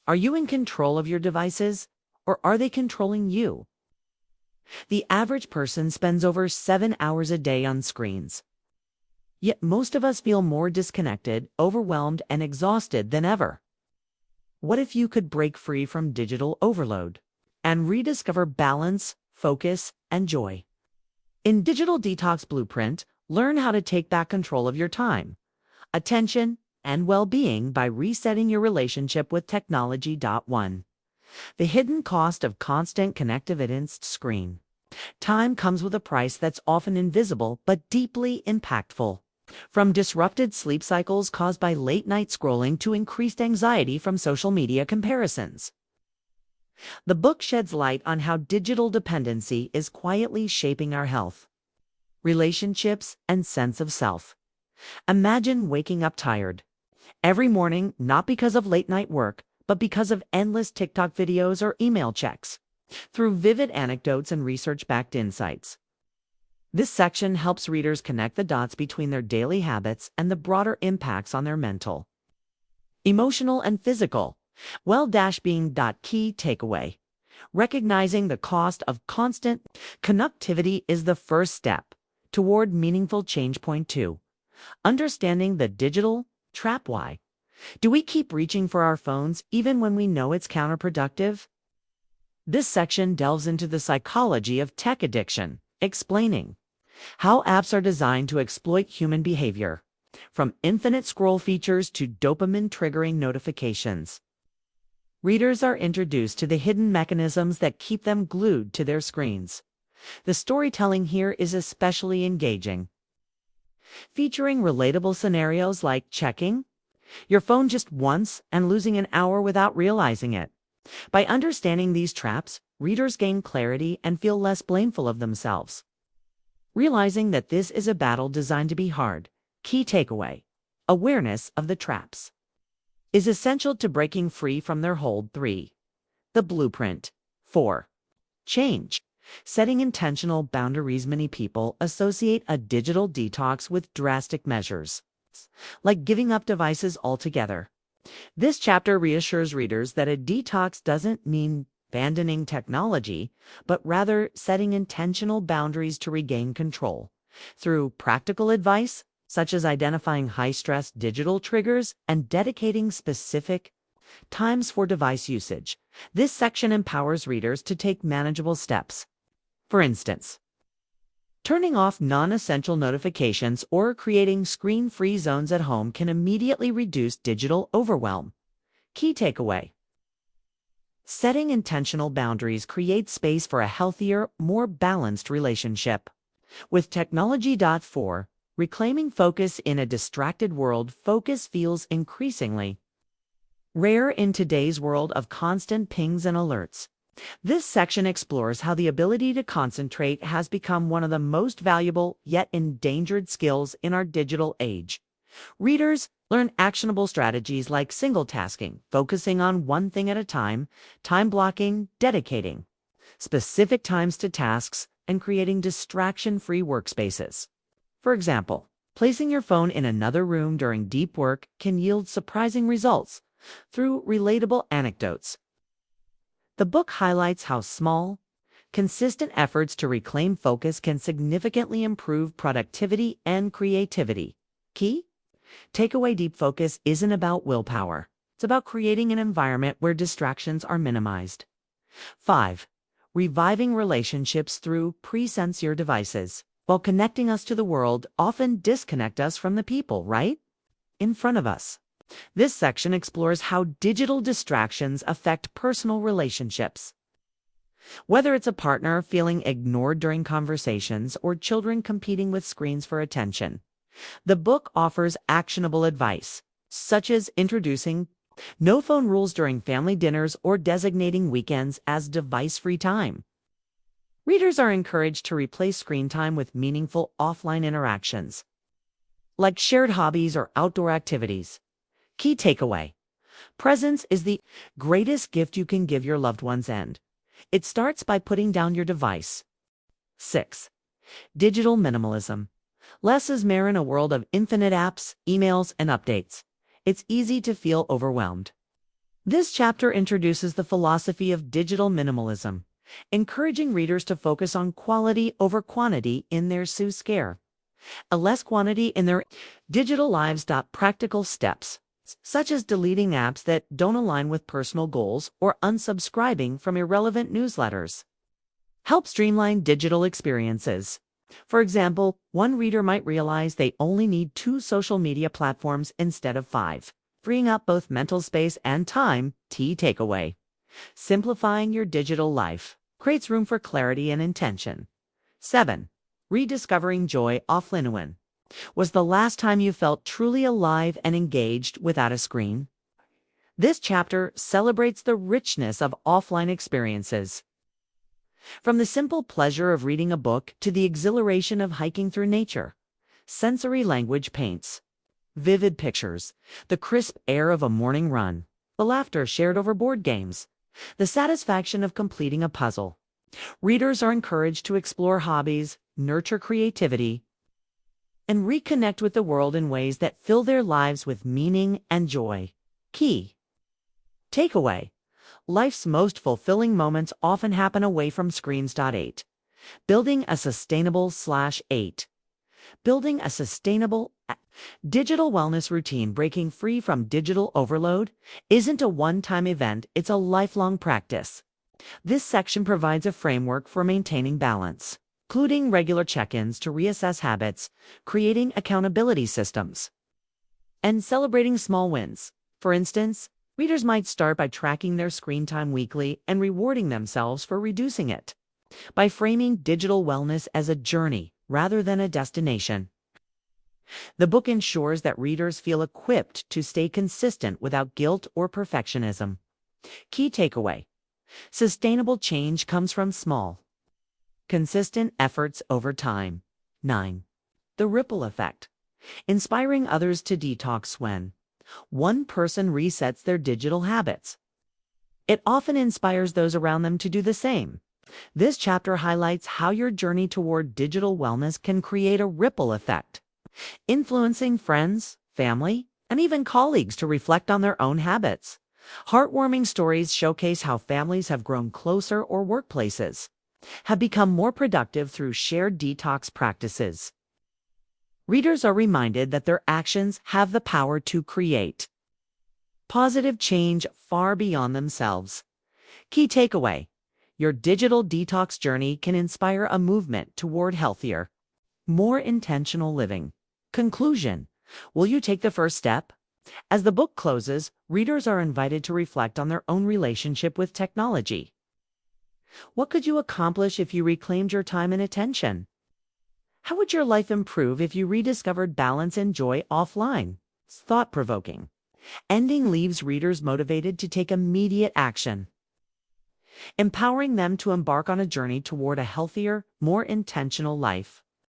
Are you in control of your devices, or are they controlling you? The average person spends over 7 hours a day on screens. Yet most of us feel more disconnected, overwhelmed, and exhausted than ever. What if you could break free from digital overload and rediscover balance, focus, and joy? In Digital Detox Blueprint, learn how to take back control of your time, attention, and well-being by resetting your relationship with technology. 1. The hidden cost of constant connectivity screen. Time comes with a price that's often invisible but deeply impactful. From disrupted sleep cycles caused by late-night scrolling to increased anxiety from social media comparisons. The book sheds light on how digital dependency is quietly shaping our health, relationships, and sense of self. Imagine waking up tired every morning, not because of late-night work, but because of endless TikTok videos or email checks. Through vivid anecdotes and research-backed insights, this section helps readers connect the dots between their daily habits and the broader impacts on their mental, emotional, and physical well-being. Key takeaway. Recognizing the cost of constant connectivity is the first step toward meaningful change. 2. Understanding the digital trap. Why do we keep reaching for our phones even when we know it's counterproductive? This section delves into the psychology of tech addiction, explaining how apps are designed to exploit human behavior, from infinite scroll features to dopamine-triggering notifications. Readers are introduced to the hidden mechanisms that keep them glued to their screens. The storytelling here is especially engaging, featuring relatable scenarios like checking your phone just once and losing an hour without realizing it. By understanding these traps, readers gain clarity and feel less blameful of themselves, realizing that this is a battle designed to be hard. Key takeaway. Awareness of the traps is essential to breaking free from their hold. 3. The blueprint. 4. Change. Setting intentional boundaries. Many people associate a digital detox with drastic measures, like giving up devices altogether. This chapter reassures readers that a detox doesn't mean abandoning technology, but rather setting intentional boundaries to regain control. Through practical advice, such as identifying high-stress digital triggers and dedicating specific times for device usage, this section empowers readers to take manageable steps. For instance, turning off non-essential notifications or creating screen-free zones at home can immediately reduce digital overwhelm. Key takeaway. Setting intentional boundaries creates space for a healthier, more balanced relationship with technology. 4. Reclaiming focus in a distracted world. Focus feels increasingly rare in today's world of constant pings and alerts. This section explores how the ability to concentrate has become one of the most valuable yet endangered skills in our digital age. Readers learn actionable strategies like single tasking, focusing on one thing at a time, time blocking, dedicating specific times to tasks, and creating distraction-free workspaces. For example, placing your phone in another room during deep work can yield surprising results through relatable anecdotes. The book highlights how small, consistent efforts to reclaim focus can significantly improve productivity and creativity. Key takeaway. Deep focus isn't about willpower. It's about creating an environment where distractions are minimized. 5. Reviving relationships through presence. Your devices, while connecting us to the world, often disconnect us from the people right in front of us. This section explores how digital distractions affect personal relationships. Whether it's a partner feeling ignored during conversations or children competing with screens for attention, the book offers actionable advice, such as introducing no phone rules during family dinners or designating weekends as device-free time. Readers are encouraged to replace screen time with meaningful offline interactions, like shared hobbies or outdoor activities. Key takeaway. Presence is the greatest gift you can give your loved ones, and it starts by putting down your device. 6. Digital minimalism. Less is more in a world of infinite apps, emails, and updates. It's easy to feel overwhelmed. This chapter introduces the philosophy of digital minimalism, encouraging readers to focus on quality over quantity in their care. A less quantity in their digital lives. Practical steps, such as deleting apps that don't align with personal goals or unsubscribing from irrelevant newsletters, help streamline digital experiences. For example, one reader might realize they only need 2 social media platforms instead of 5, freeing up both mental space and time. Key takeaway: simplifying your digital life creates room for clarity and intention. 7. Rediscovering joy offline. When was the last time you felt truly alive and engaged without a screen? This chapter celebrates the richness of offline experiences. From the simple pleasure of reading a book to the exhilaration of hiking through nature, sensory language paints vivid pictures, the crisp air of a morning run, the laughter shared over board games, the satisfaction of completing a puzzle. Readers are encouraged to explore hobbies, nurture creativity, and reconnect with the world in ways that fill their lives with meaning and joy. Key takeaway: life's most fulfilling moments often happen away from screens. 8. Building a sustainable/8. Building a sustainable digital wellness routine. Breaking free from digital overload isn't a one-time event, it's a lifelong practice. This section provides a framework for maintaining balance, including regular check-ins to reassess habits, creating accountability systems, and celebrating small wins. For instance, readers might start by tracking their screen time weekly and rewarding themselves for reducing it. By framing digital wellness as a journey rather than a destination, the book ensures that readers feel equipped to stay consistent without guilt or perfectionism. Key takeaway: sustainable change comes from small, consistent efforts over time. 9. The ripple effect. Inspiring others to detox. When one person resets their digital habits, it often inspires those around them to do the same. This chapter highlights how your journey toward digital wellness can create a ripple effect, influencing friends, family, and even colleagues to reflect on their own habits. Heartwarming stories showcase how families have grown closer or workplaces have become more productive through shared detox practices. Readers are reminded that their actions have the power to create positive change far beyond themselves. Key takeaway: your digital detox journey can inspire a movement toward healthier, more intentional living. Conclusion: will you take the first step? As the book closes, readers are invited to reflect on their own relationship with technology. What could you accomplish if you reclaimed your time and attention? How would your life improve if you rediscovered balance and joy offline? It's thought-provoking. Ending leaves readers motivated to take immediate action, empowering them to embark on a journey toward a healthier, more intentional life.